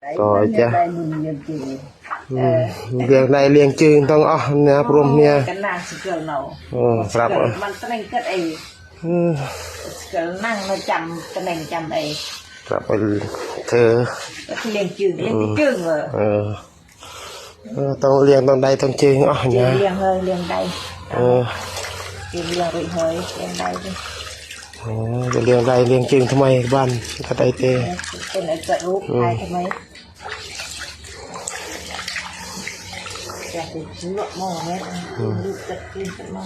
rồi cha việc này liền chừng tông nè prom nè sập sập thơ tông liền tông đây tông chừng nha liền hơi liền đây liền rồi hơi liền đây liền đây liền chừngทำไมบ้านก็ได้เตะ เป็นไอ้กระรูปไอ้ทำไมอยากจะซื้อหม้อไหมดูจะกินสักหม้อ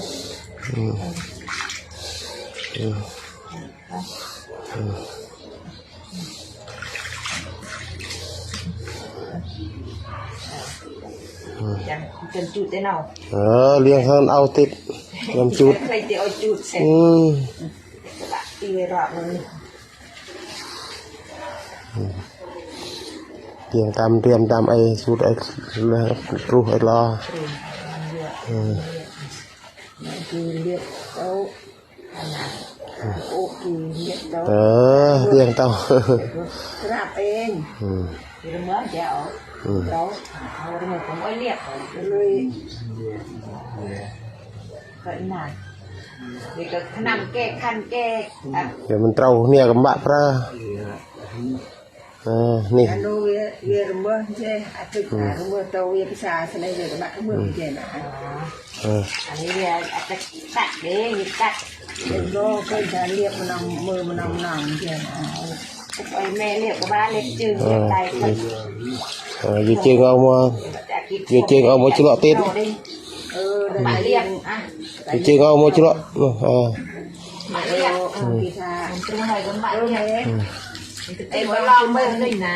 ยังเป็นจุดได้เนาะ เลี้ยงเขาเอาติดลำจุด ใครจะเอาจุดเสร็จตีรอบเลย เลี้ยงตามเตรียมตามไอ้สูตรไอ้รูไอ้ล้อ คือเรียกเขาโอ้คือเรียกเขา เลี้ยงเต้า รับเองคือเมื่อจะเอาเราเอาเรื่องของไอ้เรียกเลยก็นานเด็กก็นำแก้คันแก้ เดี๋ยวมันเต้าเนี่ยกับบ้าพระนี่ อันนู้นเวียร์เมื่อใช่อาทิตย์เมื่อโตเวียพิชาสมัยเด็กก็บ้าเมื่อเย็นอันนี้เวียอาจจะตัดเด้ยตัดเด็กก็เคยจะเรียกมันเอามือมันเอาหนังเย็นไอ้แม่เรียกกับบ้านเล็กจึงเรียกได้อยู่เชียงเอามาอยู่เชียงเอามาชุลติด มาเรียกอยู่เชียงเอามาชุลมาเรียกพิชาตรงไหนก็มาเรียกไอ้บ้านเราไม่ได้นะ